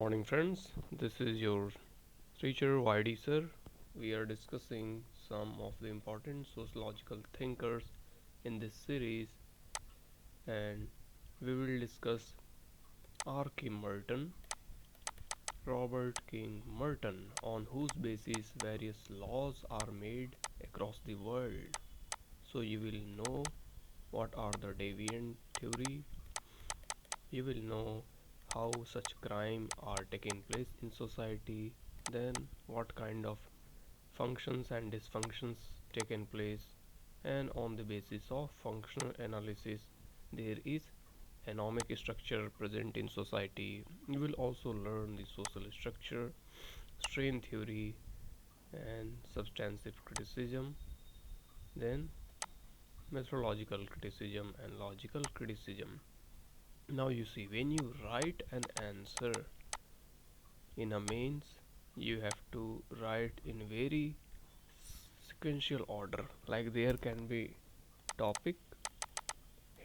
Morning friends, this is your teacher YD sir. We are discussing some of the important sociological thinkers in this series, and we will discuss RK Merton, Robert King Merton, on whose basis various laws are made across the world. So you will know what are the deviant theory, you will know how such crime are taking place in society, then what kind of functions and dysfunctions taken place, and on the basis of functional analysis there is anomic structure present in society. You will also learn the social structure, strain theory, and substantive criticism, then methodological criticism and logical criticism. Now you see, when you write an answer in a mains, you have to write in very sequential order, like there can be topic,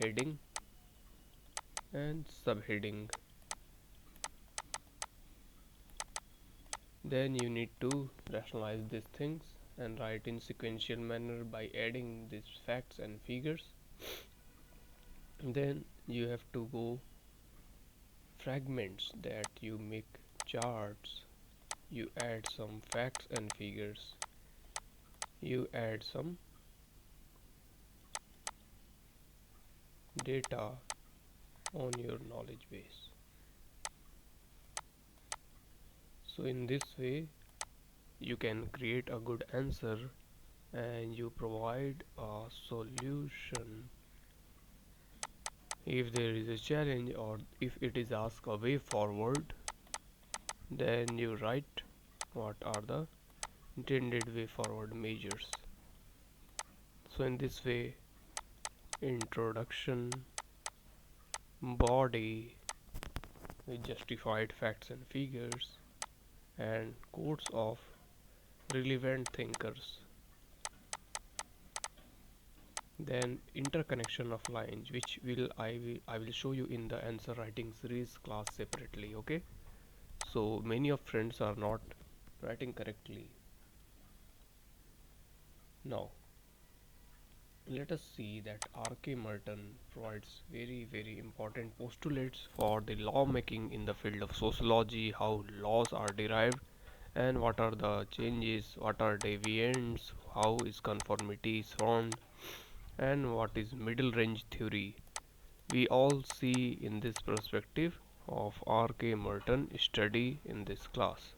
heading, and subheading. Then you need to rationalize these things and write in sequential manner by adding these facts and figures. Then you have to go fragments, that you make charts, you add some facts and figures, you add some data on your knowledge base. So in this way you can create a good answer and you provide a solution if there is a challenge, or if it is asked a way forward, then you write what are the intended way forward measures. So in this way, introduction, body with justified facts and figures, and quotes of relevant thinkers, then interconnection of lines, which I will show you in the answer writing series class separately. Okay, so many of friends are not writing correctly. Now let us see that RK Merton provides very important postulates for the lawmaking in the field of sociology, how laws are derived, and what are the changes, what are deviants, how is conformity is formed, and what is middle range theory. We all see in this perspective of RK Merton study in this class.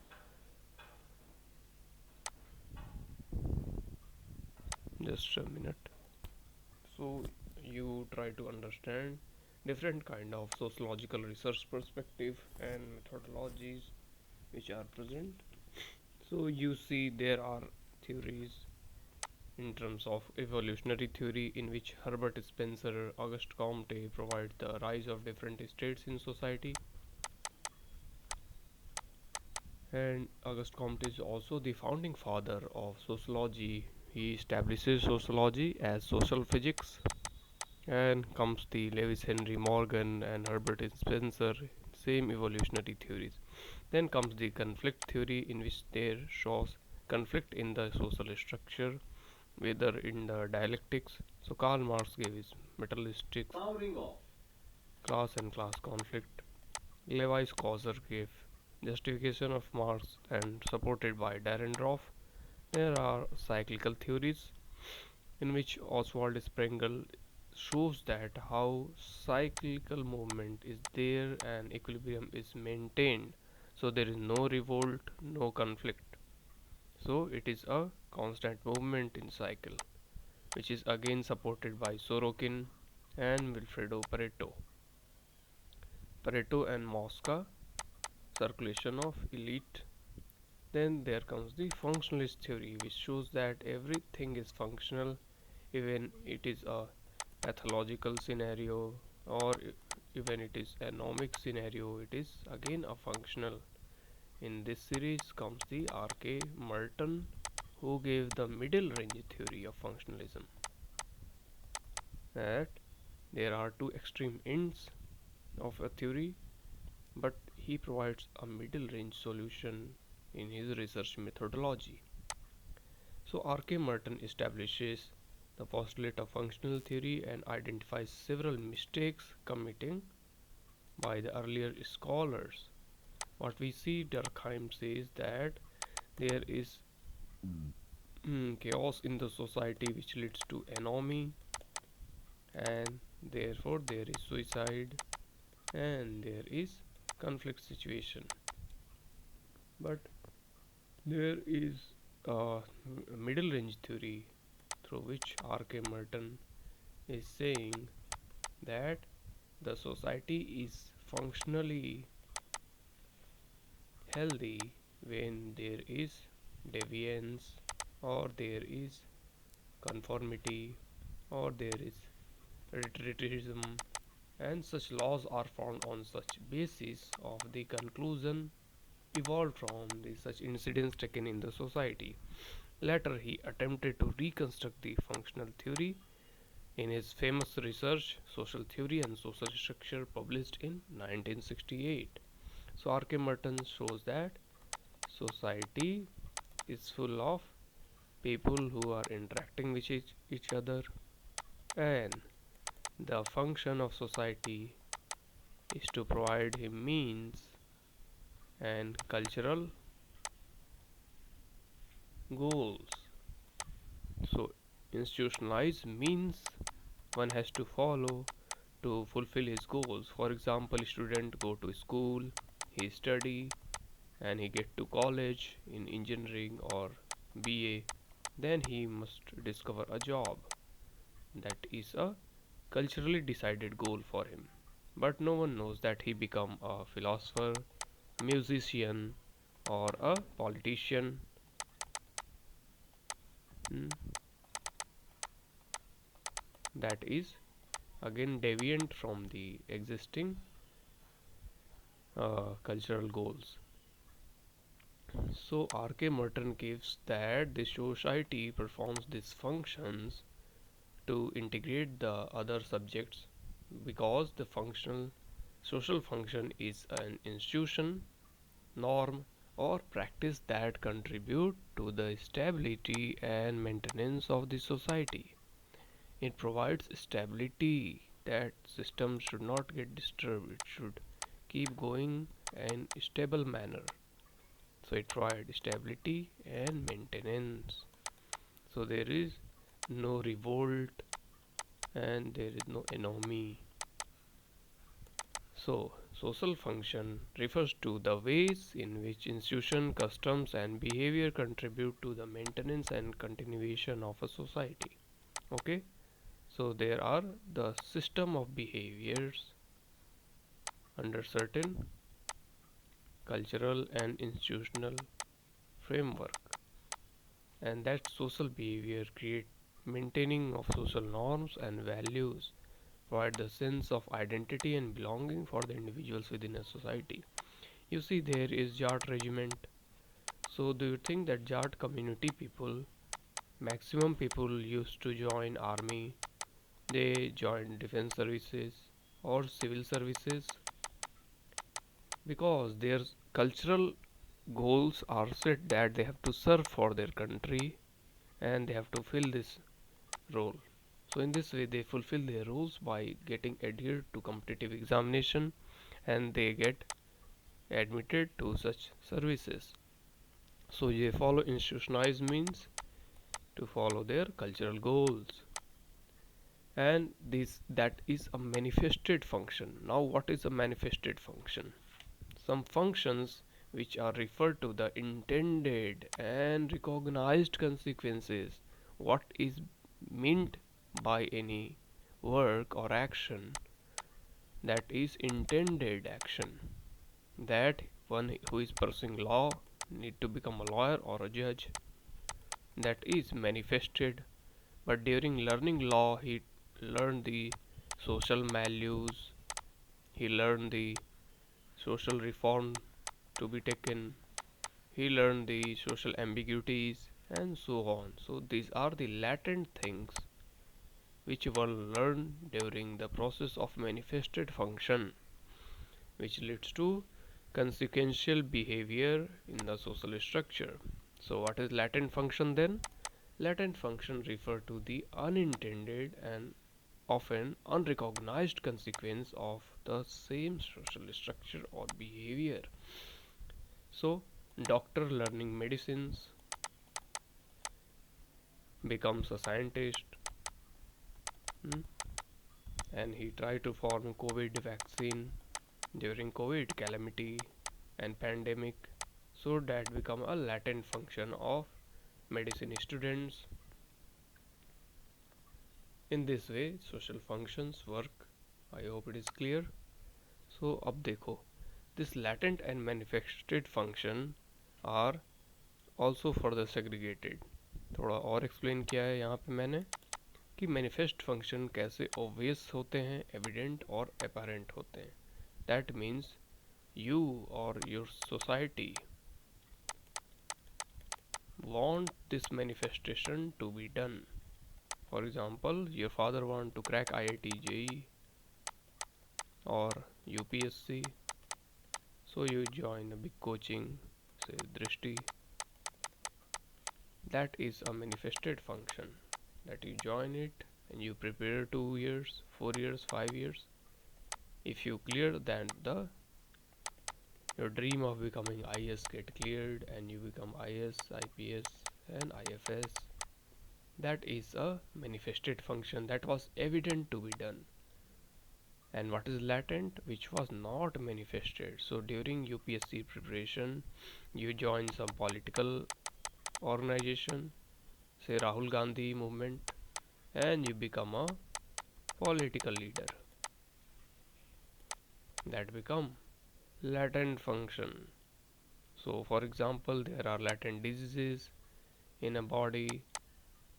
Just a minute. So you try to understand different kind of sociological research perspective and methodologies which are present. So you see there are theories in terms of evolutionary theory, in which Herbert Spencer, Auguste Comte provide the rise of different states in society. And Auguste Comte is also the founding father of sociology. He establishes sociology as social physics. And comes the Lewis Henry Morgan and Herbert Spencer, same evolutionary theories. Then comes the conflict theory, in which there shows conflict in the social structure, whether in the dialectics. So Karl Marx gave his materialistic class and class conflict. Levi Strauss gave justification of Marx and supported by Dahrendorf. There are cyclical theories, in which Oswald Spengler shows that how cyclical movement is there and equilibrium is maintained. So there is no revolt, no conflict. So it is a constant movement in cycle, which is again supported by Sorokin and Wilfredo Pareto. Pareto and Mosca, circulation of elite. Then there comes the functionalist theory, which shows that everything is functional, even it is a pathological scenario, or even it is anomic scenario, it is again a functional. In this series comes the RK Merton, who gave the middle range theory of functionalism, that there are two extreme ends of a theory, but he provides a middle range solution in his research methodology. So RK Merton establishes the postulate of functional theory and identifies several mistakes committed by the earlier scholars. What we see, Durkheim says that there is chaos in the society which leads to anomie, and therefore there is suicide and there is conflict situation. But there is a middle range theory through which RK Merton is saying that the society is functionally healthy when there is deviance, or there is conformity, or there is retritivism, and such laws are found on such basis of the conclusion evolved from the such incidents taken in the society. Later he attempted to reconstruct the functional theory in his famous research Social Theory and Social Structure, published in 1968. So R.K. Merton shows that society is full of people who are interacting with each other, and the function of society is to provide him means and cultural goals. So institutionalized means one has to follow to fulfill his goals. For example, student go to school, he study, and he get to college in engineering or BA, then he must discover a job. That is a culturally decided goal for him. But no one knows that he become a philosopher, musician, or a politician. Hmm. That is again deviant from the existing cultural goals. So R.K. Merton gives that the society performs these functions to integrate the other subjects, because the functional social function is an institution, norm, or practice that contribute to the stability and maintenance of the society. It provides stability, that systems should not get disturbed, it should keep going in a stable manner. So it provides stability and maintenance. So there is no revolt and there is no anomie. So social function refers to the ways in which institution, customs and behavior contribute to the maintenance and continuation of a society. Okay, so there are the system of behaviors under certain cultural and institutional framework, and that social behavior create maintaining of social norms and values, provide the sense of identity and belonging for the individuals within a society. You see, there is Jat regiment. So do you think that Jat community people, maximum people used to join army, they join defense services or civil services, because their cultural goals are set that they have to serve for their country and they have to fill this role. So in this way they fulfill their roles by getting adhered to competitive examination, and they get admitted to such services. So they follow institutionalized means to follow their cultural goals, and this that is a manifested function. Now what is a manifested function? Some functions which are referred to the intended and recognized consequences. What is meant by any work or action? That is intended action, that one who is pursuing law need to become a lawyer or a judge. That is manifested, but during learning law he learned the social values, he learned the social reform to be taken, he learned the social ambiguities and so on. So these are the latent things which were learned during the process of manifested function, which leads to consequential behavior in the social structure. So what is latent function then? Latent function refer to the unintended and often unrecognized consequence of the same social structure or behavior. So doctor learning medicines becomes a scientist, hmm, and he tried to form COVID vaccine during COVID calamity and pandemic. So that become a latent function of medicine students. In this way social functions work. I hope it is clear. So अब देखो, this latent and manifested function are also further segregated. थोड़ा और explain किया है यहाँ पे मैंने कि मैनिफेस्ट फंक्शन कैसे ऑब्वियस होते हैं, एविडेंट और अपेरेंट होते हैं. That means you or your society want this manifestation to be done. For example, your father want to crack IIT JEE or UPSC, so you join a big coaching, say Drishti. That is a manifested function, that you join it and you prepare 2 years, 4 years, 5 years. If you clear, then your dream of becoming IS get cleared and you become IS, IPS and IFS. That is a manifested function that was evident to be done. And what is latent? Which was not manifested. So during UPSC preparation, you join some political organization, say Rahul Gandhi movement, and you become a political leader. That become latent function. So for example, there are latent diseases in a body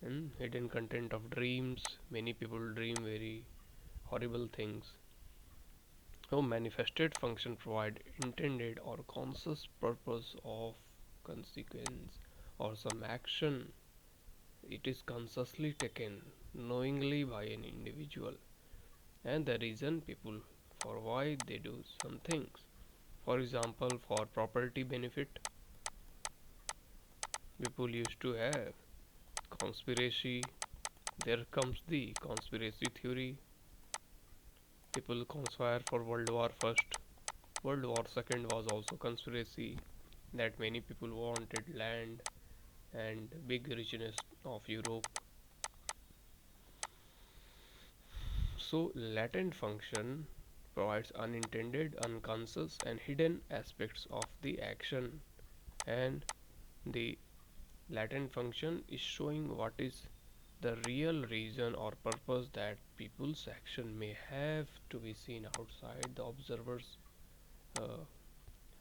and hidden content of dreams. Many people dream very horrible things. So manifested function provide intended or conscious purpose of consequence or some action. It is consciously taken knowingly by an individual and the reason people for why they do some things. For example, for property benefit, people used to have conspiracy. There comes the conspiracy theory. People conspire for World War First. World War Second was also conspiracy that many people wanted land and big richness of Europe. So latent function provides unintended, unconscious and hidden aspects of the action, and the latent function is showing what is the real reason or purpose that people's action may have to be seen outside the observer's uh,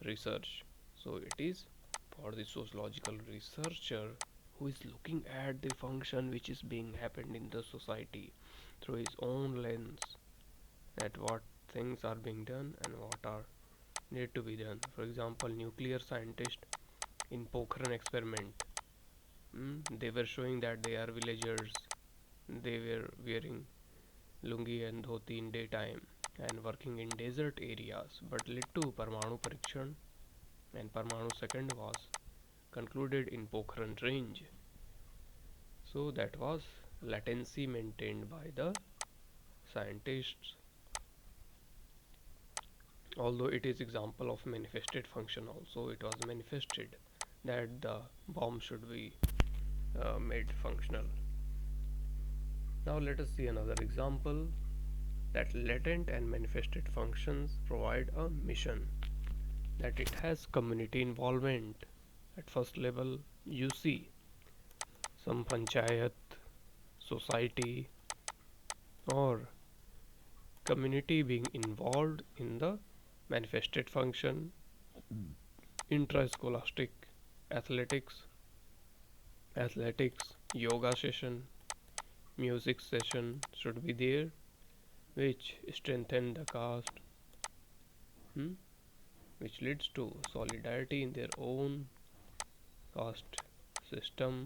research. So it is for the sociological researcher who is looking at the function which is being happened in the society through his own lens, at what things are being done and what are need to be done. For example, nuclear scientist in Pokhran experiment, they were showing that they are villagers. They were wearing lungi and dhoti in daytime and working in desert areas, but led to Parmanu Parikshan, and Parmanu second was concluded in Pokhran range. So that was latency maintained by the scientists. Although it is example of manifested function also, it was manifested that the bomb should be made functional. Now let us see another example, that latent and manifested functions provide a mission, that it has community involvement. At first level you see some panchayat, society or community being involved in the manifested function. Intrascholastic athletics, yoga session, music session should be there, which strengthen the caste, which leads to solidarity in their own caste system.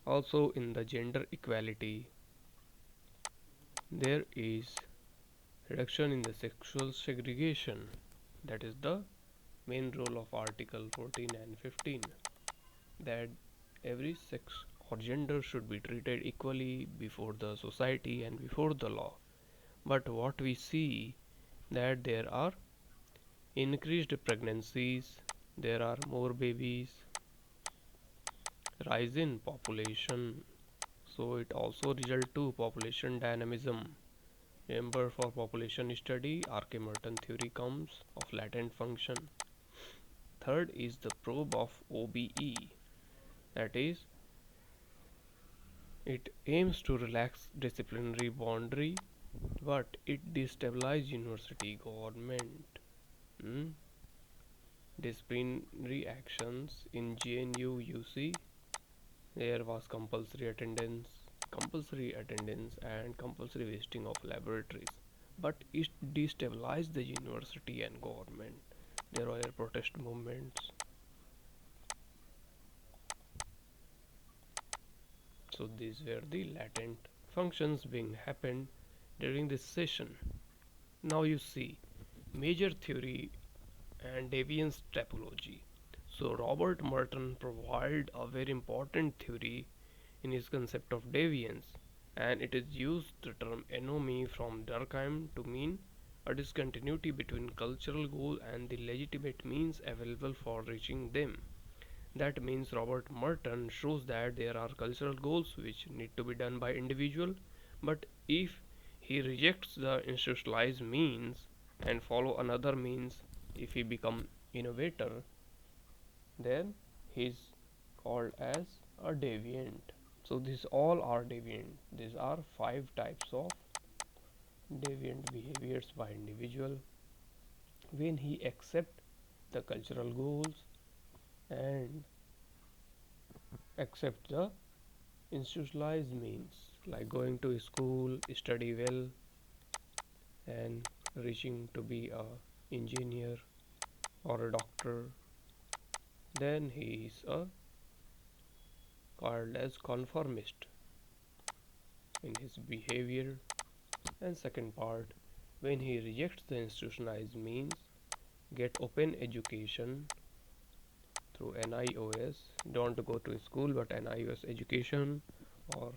Also in the gender equality, there is reduction in the sexual segregation. That is the main role of Article 14 and 15, that every sex or gender should be treated equally before the society and before the law. But what we see, that there are increased pregnancies, there are more babies, rise in population, so it also result to population dynamism. Remember, for population study, RK MERTON theory comes of latent function. Third is the probe of OBE, that is, it aims to relax disciplinary boundary, but it destabilizes university government. Hmm? Disciplinary actions in GNU UC, there was compulsory attendance and compulsory visiting of laboratories, but it destabilized the university and government. There were protest movements. So these were the latent functions being happened during this session. Now you see major theory and deviance typology. So Robert Merton provided a very important theory in his concept of deviance, and it is used the term ANOMIE from Durkheim to mean a discontinuity between cultural goal and the legitimate means available for reaching them. That means Robert Merton shows that there are cultural goals which need to be done by individual, but if he rejects the institutionalized means and follow another means, if he become innovator, then he is called as a deviant. So these all are deviant. These are five types of deviant behaviors by individual when he accept the cultural goals and accept the institutionalized means, like going to school, study well, and reaching to be a engineer or a doctor. Then he is a called as conformist in his behavior. And second part, when he rejects the institutionalized means, get open education through NIOS, don't go to school but NIOS education, or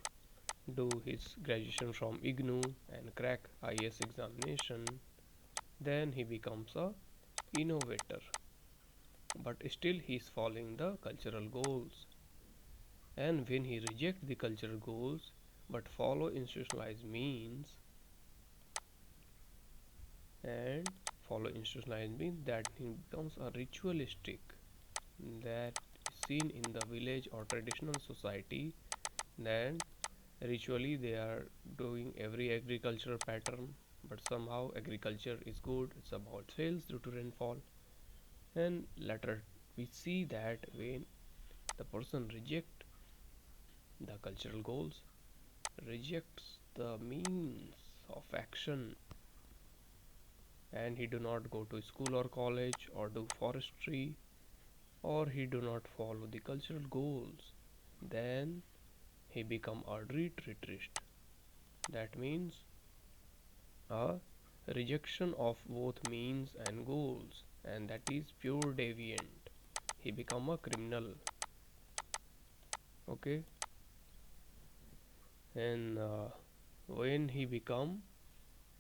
do his graduation from IGNOU and crack IS examination, then he becomes a innovator, but still he is following the cultural goals. And when he rejects the cultural goals but follow institutionalized means and follow institutionalized means, that he becomes a ritualistic, that is seen in the village or traditional society. Then ritually they are doing every agricultural pattern, but somehow agriculture is good, somehow it fails due to rainfall. And later we see that when the person reject the cultural goals, rejects the means of action, and he do not go to school or college or do forestry, or he do not follow the cultural goals, then he become a retreatist. That means a rejection of both means and goals, and that is pure deviant. He become a criminal. Okay. And when he become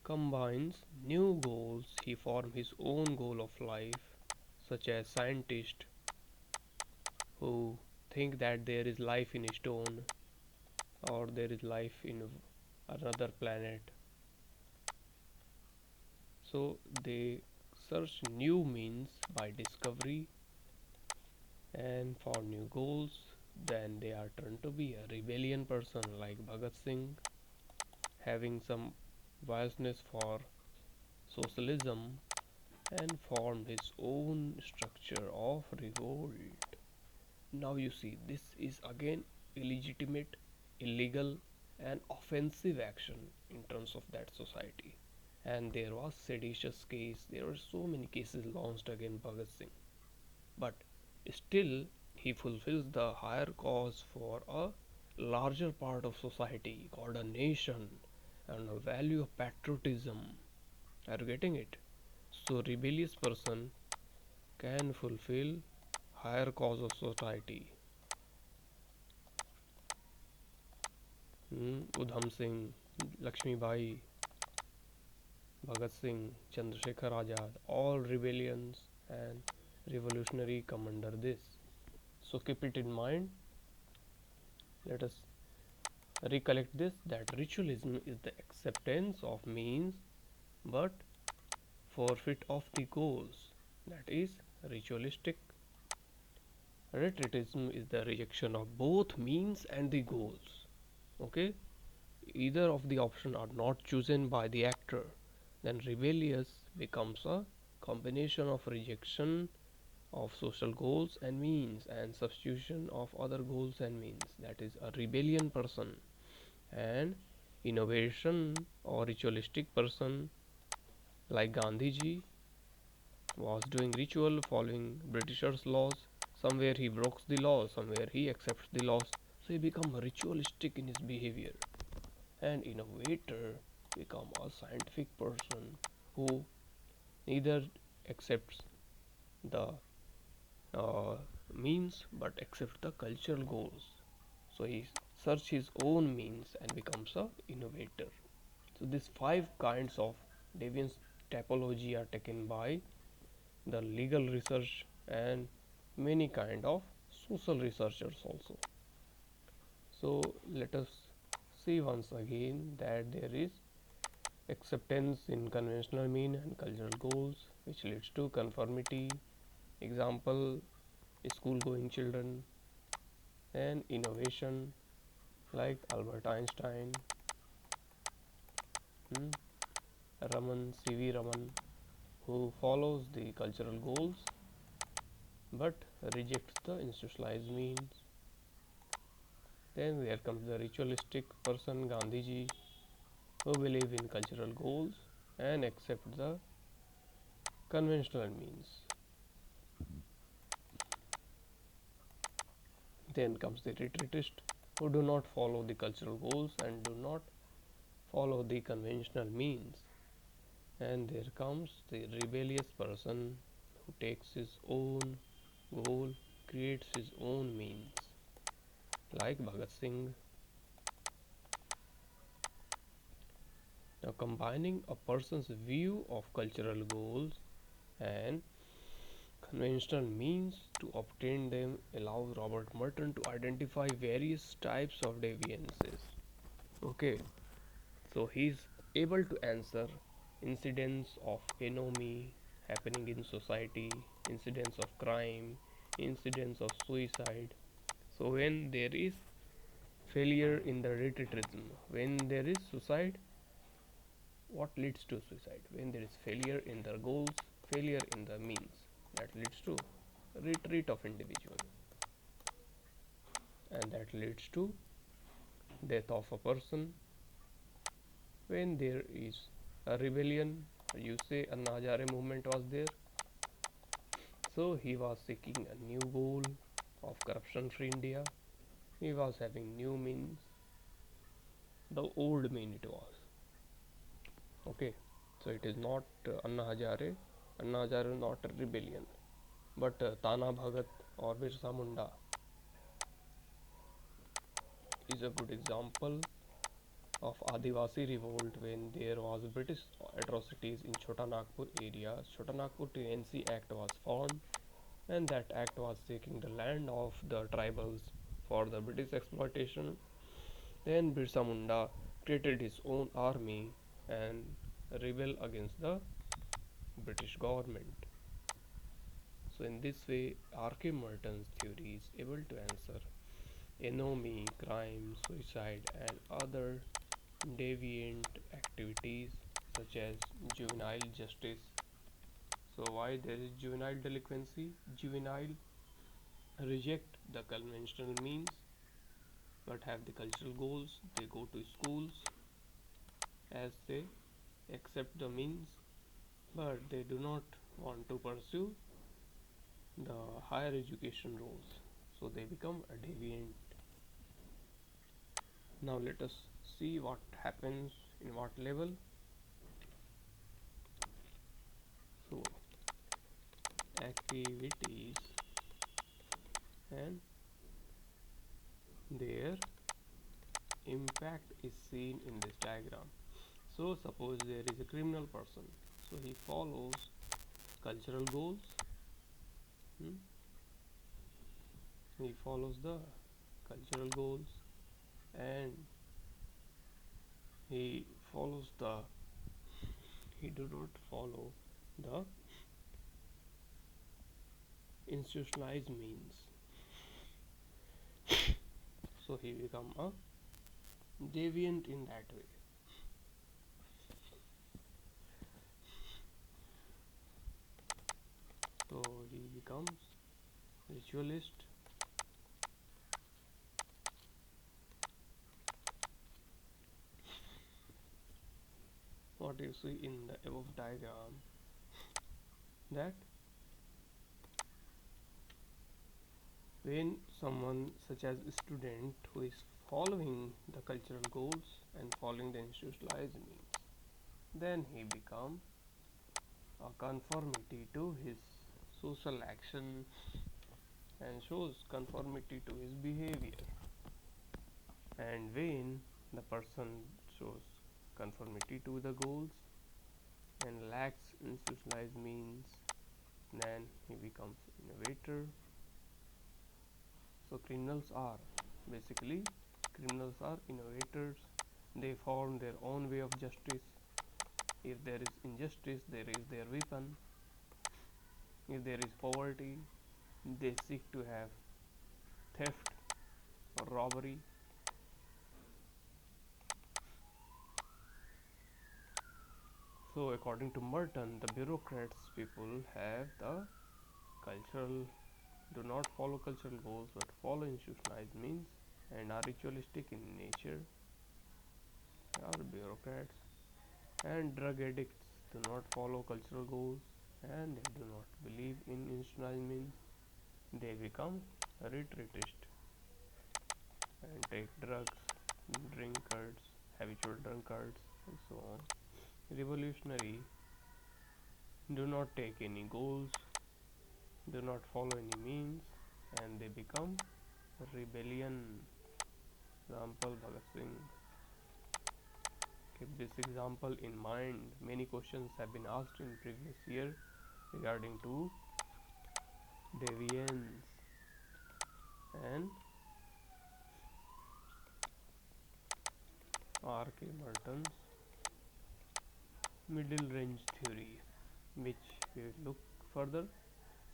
combines new goals, he form his own goal of life, such as scientists who think that there is life in a stone or there is life in another planet. So they search new means by discovery and for new goals. Then they are turned to be a rebellion person like Bhagat Singh, having some biasness for socialism, and formed his own structure of revolt. Now you see, this is again illegitimate, illegal, and offensive action in terms of that society. And there was seditious case. There were so many cases launched against Bhagat Singh, but still he fulfills the higher cause for a larger part of society called a nation and a value of patriotism. Are you getting it? So rebellious person can fulfill higher cause of society. Udham Singh, Lakshmi Bai, Bhagat Singh, Chandrasekhar Azad, all rebellions and revolutionary come under this. So keep it in mind. Let us recollect this, that ritualism is the acceptance of means but forfeit of the goals. That is ritualistic. Retreatism is the rejection of both means and the goals. Okay, either of the options are not chosen by the actor, then rebellious becomes a combination of rejection of social goals and means and substitution of other goals and means. That is a rebellion person. And innovation or ritualistic person like Gandhiji was doing ritual following Britishers' laws. Somewhere he breaks the laws, somewhere he accepts the laws. So he become ritualistic in his behavior. And innovator become a scientific person who neither accepts the means but accepts the cultural goals. So he searches his own means and becomes a innovator. So these five kinds of deviance typology are taken by the legal research and many kind of social researchers also. So let us see once again that there is acceptance in conventional mean and cultural goals which leads to conformity. Example, school going children, and innovation like Albert Einstein, C.V. Raman, who follows the cultural goals but rejects the institutionalized means. Then there comes the ritualistic person Gandhiji, who believe in cultural goals and accept the conventional means. Then comes the retreatist, who do not follow the cultural goals and do not follow the conventional means. And there comes the rebellious person who takes his own goal, creates his own means, like Bhagat Singh. Now, combining a person's view of cultural goals and conventional means to obtain them allows Robert Merton to identify various types of deviances. Okay, so he is able to answer incidents of ANOMIE happening in society, incidents of crime, incidents of suicide. So when there is failure in the retreatism, when there is suicide, what leads to suicide? When there is failure in the goals, failure in the means, that leads to retreat of individual, and that leads to death of a person. When there is a rebellion, you say Anna Hazare movement was there, so he was seeking a new goal of corruption free India. He was having new means, the old mean it was. Okay, so it is not Anna Hazare. Anna Hazare is not a rebellion, but Tana Bhagat or Birsa Munda is a good example of Adivasi revolt when there was British atrocities in Chota Nagpur area. Chota Nagpur Tenancy Act was formed, and that act was taking the land of the tribals for the British exploitation. Then Birsa Munda created his own army and rebel against the British government. So in this way, RK Merton's theory is able to answer ANOMIE, crime, suicide, and other deviant activities such as juvenile justice. So why there is juvenile delinquency? Juvenile reject the conventional means but have the cultural goals. They go to schools as they accept the means, but they do not want to pursue the higher education roles, so they become a deviant. Now let us see what happens in what level. So activities and their impact is seen in this diagram. So suppose there is a criminal person, so he follows cultural goals. He follows the cultural goals, and he follows the he do not follow the institutionalized means, so he become a deviant in that way. So he becomes ritualist. What you see in the above diagram, that when someone such as a student who is following the cultural goals and following the institutionalized means, then he become a conformity to his social action and shows conformity to his behavior. And when the person shows conformity to the goals and lacks institutionalized means, then he becomes innovator. So criminals are innovators. They form their own way of justice. If there is injustice, there is their weapon. If there is poverty, they seek to have theft or robbery. So according to Merton, the bureaucrats people have the cultural do not follow cultural goals but follow institutionalized means and are ritualistic in nature, are bureaucrats. And drug addicts do not follow cultural goals and they do not believe in institutionalized means. They become retreatist and take drugs, drunkards, habitual drunkards, and so on. Revolutionary do not take any goals, do not follow any means, and they become rebellion. Example, Bhagat Singh. Keep this example in mind. Many questions have been asked in previous year regarding to deviance and RK Merton's middle range theory, which we will look further.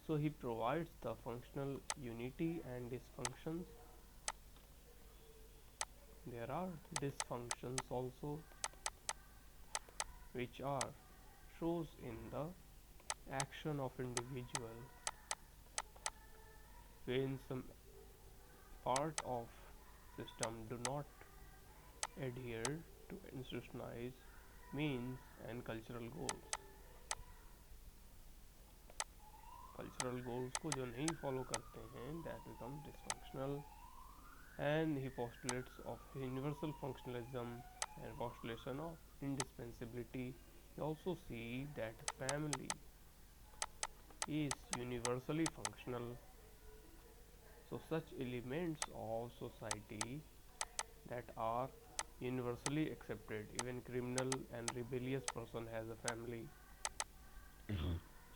So he provides the functional unity and dysfunctions. There are dysfunctions also, which are shows in the action of individual when some part of system do not adhere to institutionalized means and cultural goals. Cultural goals को जो नहीं follow करते हैं, that becomes dysfunctional. And he postulates of universal functionalism and postulation of indispensability. We also see that family is universally functional. So such elements of society that are universally accepted, even criminal and rebellious person has a family.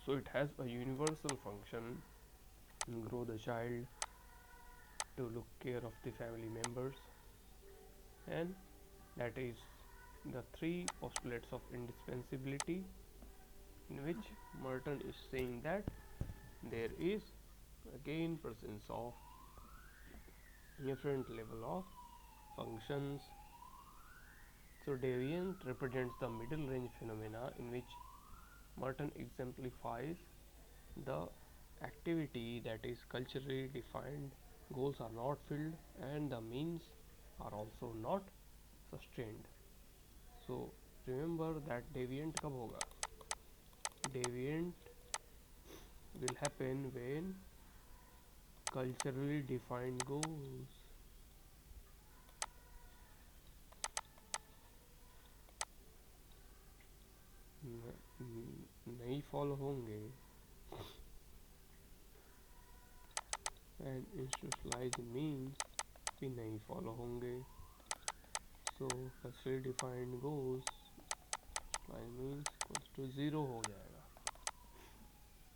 So it has a universal function to grow the child, to look care of the family members, and that is the three postulates of indispensability, in which Merton is saying that there is again presence of different level of functions. So deviant represents the middle range phenomena in which Merton exemplifies the activity that is culturally defined, goals are not filled and the means are also not sustained. So remember that deviant कब होगा? Deviant will happen when culturally defined goals नहीं follow होंगे and institutionalized means भी नहीं follow होंगे. So firstly defined goals means equals to 0 हो जाएगा,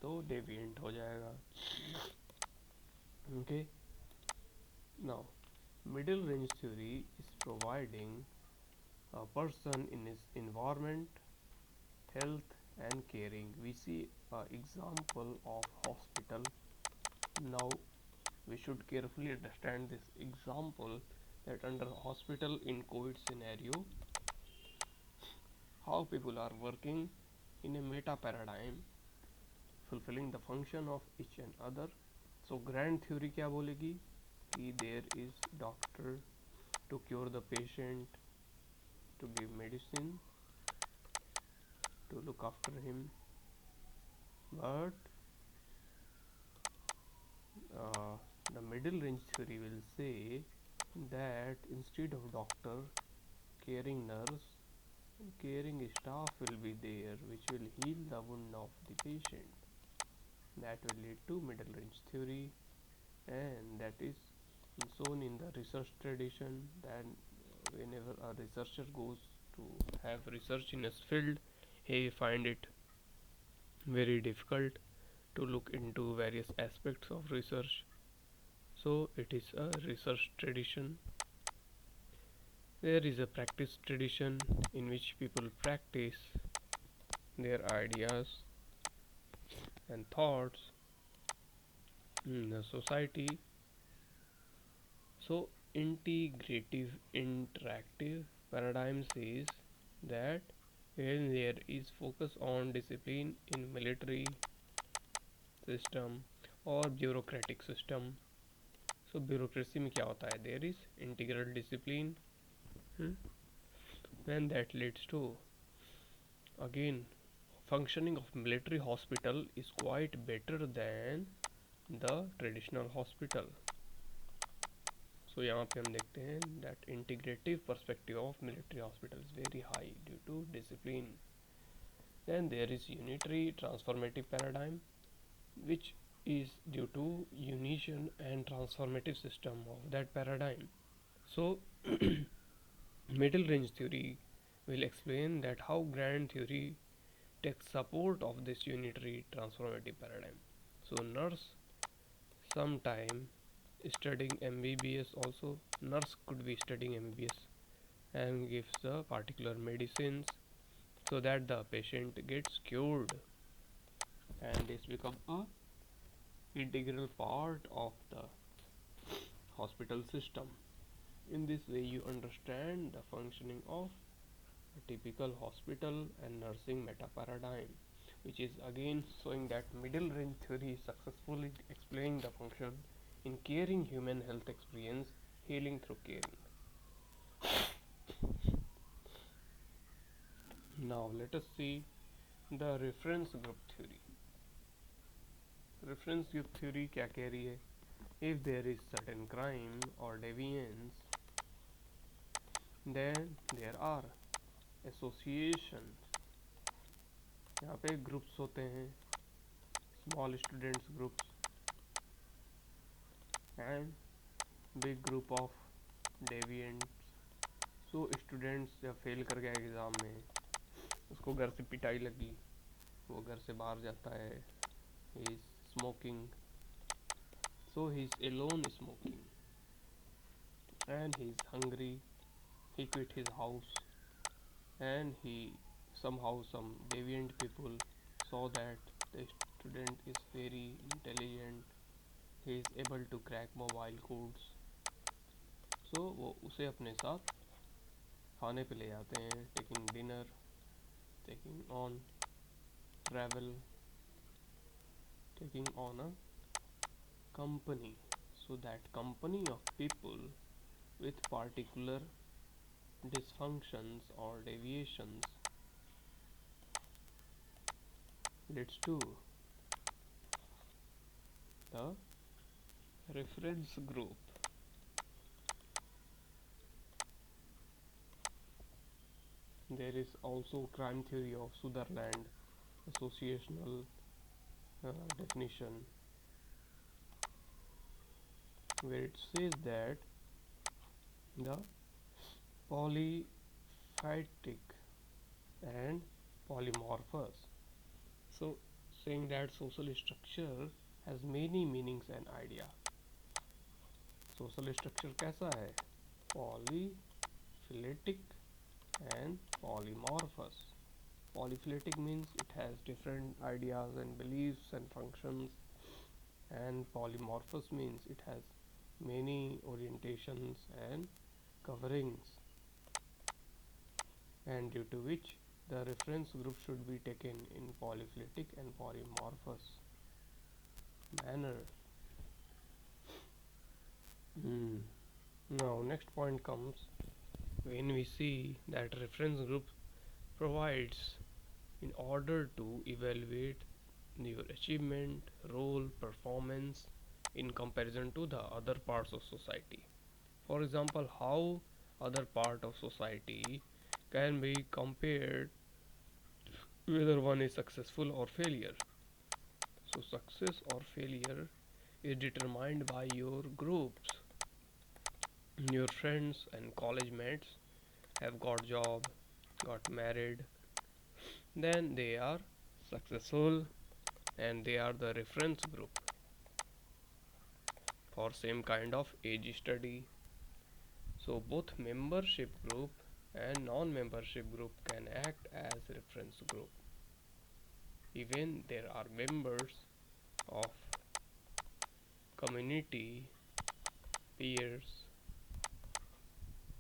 तो deviant हो जाएगा. Okay. Now middle range theory is providing a person in his environment, health and caring. We see an example of hospital. Now we should carefully understand this example, that under hospital in COVID scenario, how people are working in a meta paradigm, fulfilling the function of each and other. So grand theory क्या बोलेगी कि there is doctor to cure the patient, to give medicine, to look after him, but the middle range theory will say that instead of doctor, caring nurse, caring staff will be there, which will heal the wound of the patient. That will lead to middle range theory, and that is shown in the research tradition. That whenever a researcher goes to have research in his field, he find it very difficult to look into various aspects of research. So it is a research tradition. There is a practice tradition in which people practice their ideas and thoughts in the society. So integrative interactive paradigm says that when there is focus on discipline in military system or bureaucratic system. So bureaucracy में क्या होता है? There is integral discipline, and that leads to again functioning of military hospital is quite better than the traditional hospital. So यहाँ पे हम देखते हैं that integrative perspective of military hospital is very high due to discipline. Then there is unitary transformative paradigm, which is due to unition and transformative system of that paradigm. So middle range theory will explain that how grand theory takes support of this unitary transformative paradigm. So nurse sometime studying MBBS also, nurse could be studying MBBS and gives the particular medicines so that the patient gets cured, and this become a integral part of the hospital system. In this way you understand the functioning of a typical hospital and nursing meta paradigm, which is again showing that middle range theory is successfully explaining the function in caring human health experience, healing through caring. Now let us see the reference group theory. Reference group theory क्या कह रही है? If there is certain crime or deviance, then there are associations. यहाँ पे groups होते हैं, small students groups and big group of deviants. So students जब fail कर गया एग्ज़ाम में, उसको घर से पिटाई लगी, वो घर से बाहर जाता है, he is smoking, so he is alone smoking, and he is hungry, he quit his house, and he somehow some deviant people saw that the student is very intelligent, he is able to crack mobile codes, so वो उसे अपने साथ खाने पे ले जाते हैं, taking dinner, taking on travel, taking on a company. So that company of people with particular dysfunctions or deviations leads to the reference group. There is also crime theory of Sutherland, associational definition. where it says that the polyphyletic and polymorphous. So saying that social structure has many meanings and idea. Social structure कैसा है? Polyphyletic and polymorphous. Polyphyletic means it has different ideas and beliefs and functions, and polymorphous means it has many orientations and coverings, and due to which the reference group should be taken in polyphyletic and polymorphous manner. Now next point comes when we see that reference group provides in order to evaluate your achievement, role, performance in comparison to the other parts of society. For example, how other part of society can be compared whether one is successful or failure. So success or failure is determined by your groups. Your friends and college mates have got job, got married, then they are successful and they are the reference group for same kind of age study. So both membership group and non-membership group can act as reference group. Even there are members of community, peers,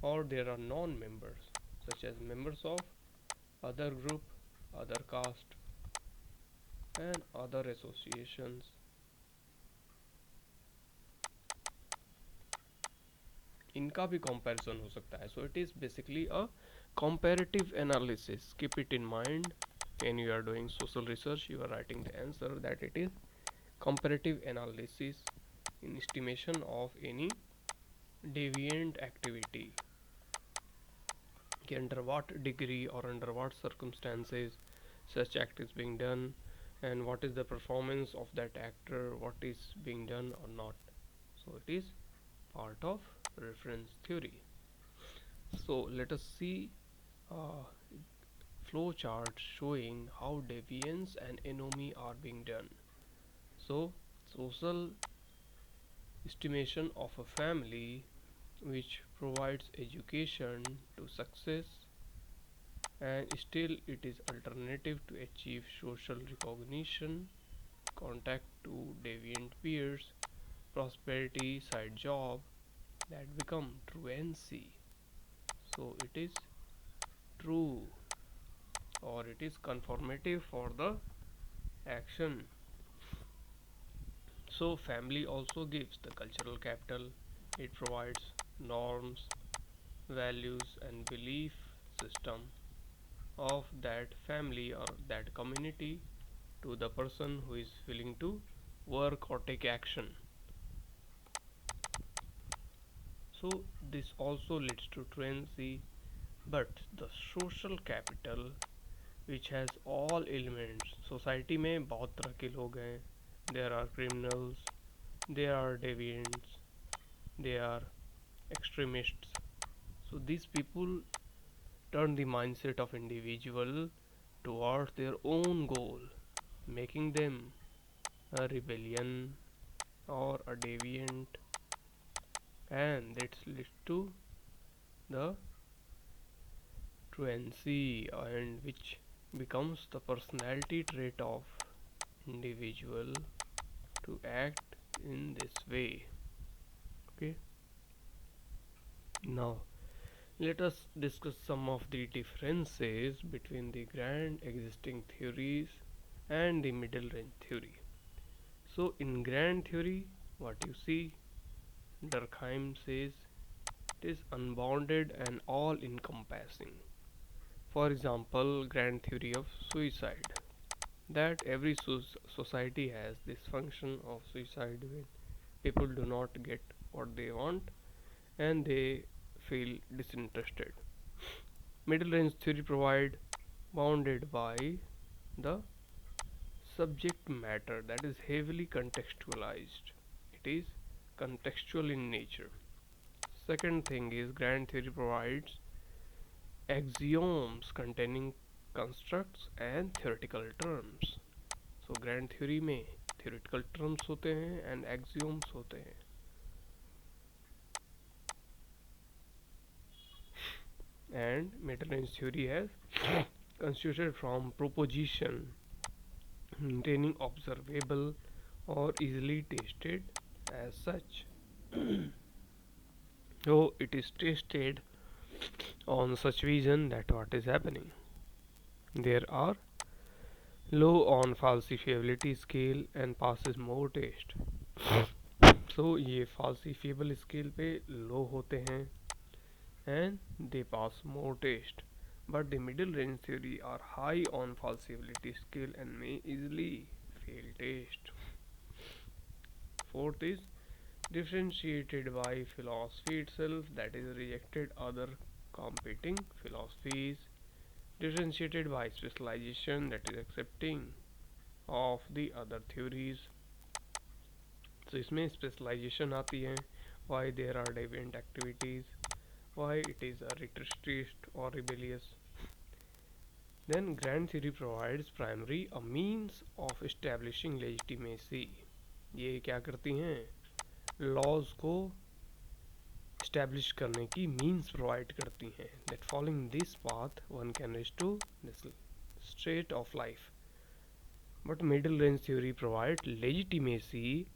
or there are non-members such as members of other group, other caste and other associations. इनका भी comparison हो सकता है. So it is basically a comparative analysis. Keep it in mind when you are doing social research, you are writing the answer that it is comparative analysis in estimation of any deviant activity. Under what degree or under what circumstances such act is being done, and what is the performance of that actor, what is being done or not. So it is part of reference theory. So let us see a flow chart showing how deviance and anomie are being done. So social estimation of a family which provides education to success, and still it is alternative to achieve social recognition, contact to deviant peers, prosperity, side job, that become truancy. So it is true or it is conformative for the action. So family also gives the cultural capital. It provides norms, values and belief system of that family or that community to the person who is willing to work or take action. So this also leads to truancy, but the social capital which has all elements. Society में बहुत तरह के लोग हैं. There are criminals, there are deviants, there are extremists. So these people turn the mindset of individual towards their own goal, making them a rebellion or a deviant, and that leads to the truancy, and which becomes the personality trait of individual to act in this way. Okay, now let us discuss some of the differences between the grand existing theories and the middle range theory. So in grand theory, what you see, Durkheim says it is unbounded and all encompassing. For example, grand theory of suicide, that every society has this function of suicide when people do not get what they want and they feel disinterested. Middle range theory provide bounded by the subject matter that is heavily contextualized. It is contextual in nature. Second thing is grand theory provides axioms containing constructs and theoretical terms. So grand theory में theoretical terms होते हैं and axioms होते हैं. And meta-range theory has constituted from proposition containing observable or easily tested as such. So it is tested on such vision that what is happening. There are low on falsifiability scale and passes more test. So ये falsifiable scale पे low होते हैं and they pass more test. But the middle range theory are high on falsifiability scale and may easily fail test. Fourth is differentiated by philosophy itself, that is rejected other competing philosophies. Differentiated by specialization, that is accepting of the other theories. So इसमें specialization आती है, why there are deviant activities, why it is a retraced or rebellious. Then grand theory provides primary a means of establishing legitimacy. ये क्या करती हैं? Laws को establish करने की means provide करती हैं. That following this path one can reach to this state of life. But middle range theory provides legitimacy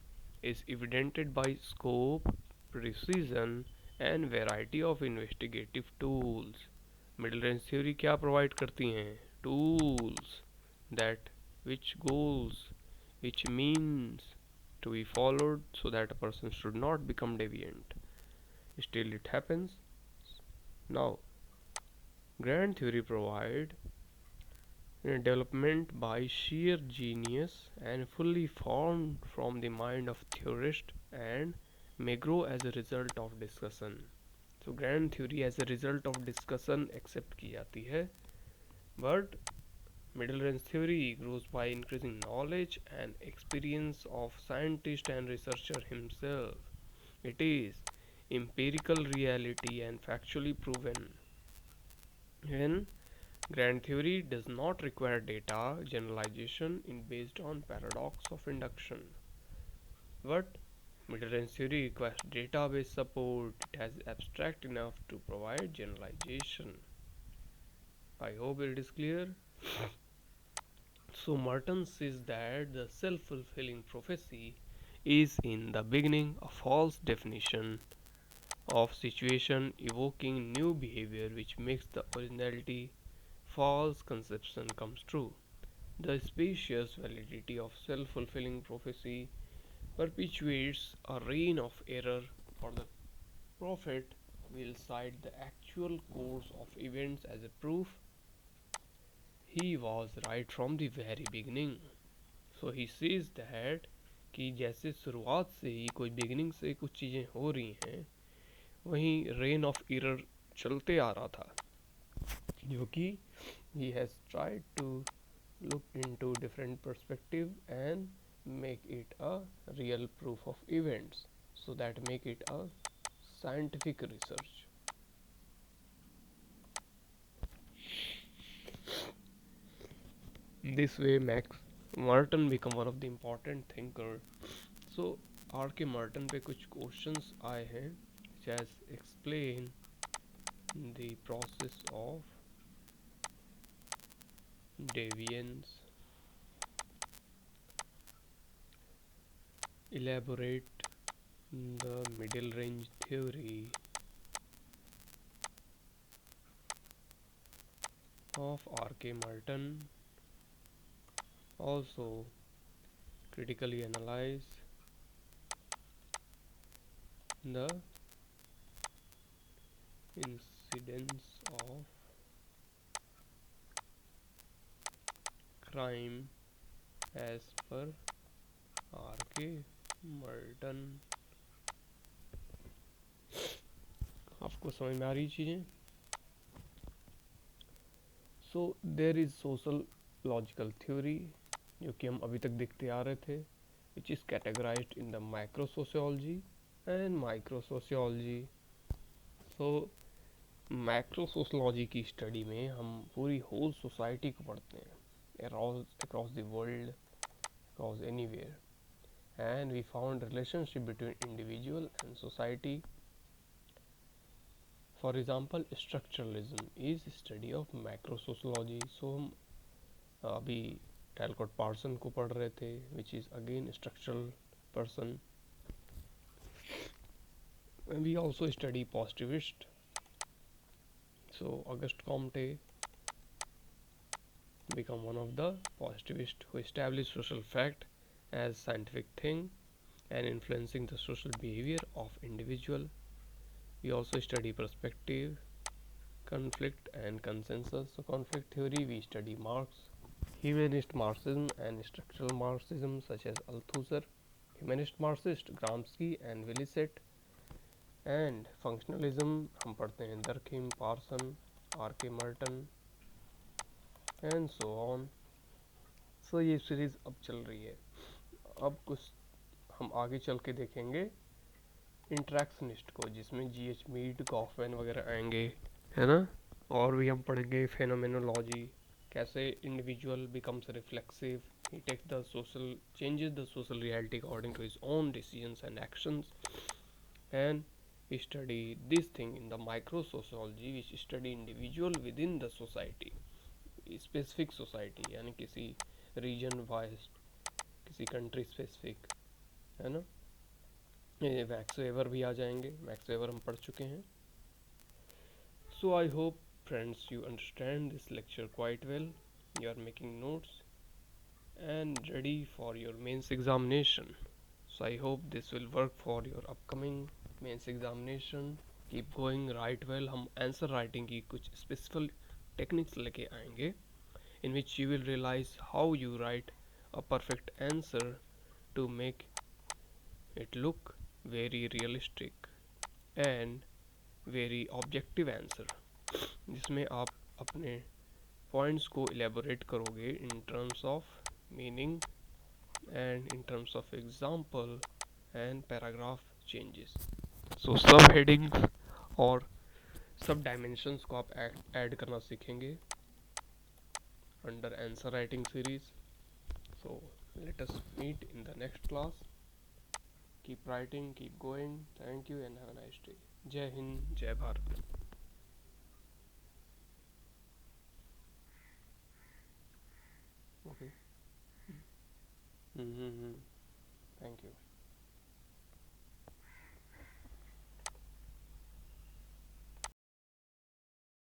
is evidenced by scope, precision and variety of investigative tools. Middle range theory क्या provide करती हैं? Tools that which goals, which means to be followed so that a person should not become deviant. Still it happens. Now grand theory provide development by sheer genius and fully formed from the mind of theorist and may grow as a result of discussion. So grand theory as a result of discussion accept की जाती है, but middle range theory grows by increasing knowledge and experience of scientist and researcher himself. It is empirical reality and factually proven. When grand theory does not require data generalization in based on paradox of induction, but middle range theory requires database support. It has abstract enough to provide generalization. I hope it is clear. So Merton says that the self-fulfilling prophecy is in the beginning a false definition of situation evoking new behavior which makes the originality false conception comes true. The specious validity of self-fulfilling prophecy perpetuates a reign of error, for the prophet will cite the actual course of events as a proof he was right from the very beginning. So he says that कि जैसे शुरुआत से ही कोई beginning से कुछ चीज़ें हो रही हैं, वहीं रेन ऑफ एरर चलते आ रहा था, जो कि he has tried to look into different perspective and make it a real proof of events, so that make it a scientific research. This way makes Merton become one of the important thinker. So RK Merton पे कुछ questions आए हैं, which has explain the process of deviance, elaborate the middle range theory of RK Merton, also critically analyze the incidence of crime as per RK Merton. आपको समझ में आ रही चीज़ें? So there is social theory, जो कि हम अभी तक देखते आ रहे थे, which is categorised in the micro sociology and micro sociology. So macro sociology की स्टडी में हम पूरी होल सोसाइटी को पढ़ते हैं across the world across anywhere and we found relationship between individual and society. For example, structuralism is study of macro sociology. So हम अभी Talcott person को पढ़ रहे थे which is again structural person. And we also study positivist. So Auguste Comte become one of the positivists who established social fact as scientific thing and influencing the social behavior of individual. We also study perspective, conflict and consensus. So conflict theory we study Marx, humanist Marxism and structural Marxism such as Althusser, humanist Marxist Gramsci and Willisett, and functionalism हम पढ़ते हैं Durkheim, Parson, RK Merton and so on. So ये series अब चल रही है. अब कुछ हम आगे चल के देखेंगे इंट्रैक्शनिस्ट को जिसमें GH मीड गॉफमैन वगैरह आएंगे, है ना. और भी हम पढ़ेंगे फेनोमेनोलॉजी, कैसे individual becomes reflexive, he takes the social changes the social reality according to his own decisions and actions. And we study this thing in the micro sociology which study individual within the society, specific society यानी किसी region wise, किसी country specific, है ना. ये max waiver भी आ जाएंगे, max waiver हम पढ़ चुके हैं. So I hope friends you understand this lecture quite well, you are making notes and ready for your mains examination. So I hope this will work for your upcoming mains examination. Keep going, write well. हम answer writing की कुछ specific techniques लेके आएंगे in which you will realize how you write a perfect answer to make it look very realistic and very objective answer, जिसमें आप अपने points को elaborate करोगे in terms of meaning and in terms of example and paragraph changes. So सब headings और सब dimensions को आप ऐड करना सीखेंगे under answer writing series. So let us meet in the next class. Keep writing, keep going. Thank you and have a nice day. Jai Hind, Jai Bharat. Okay. Thank you.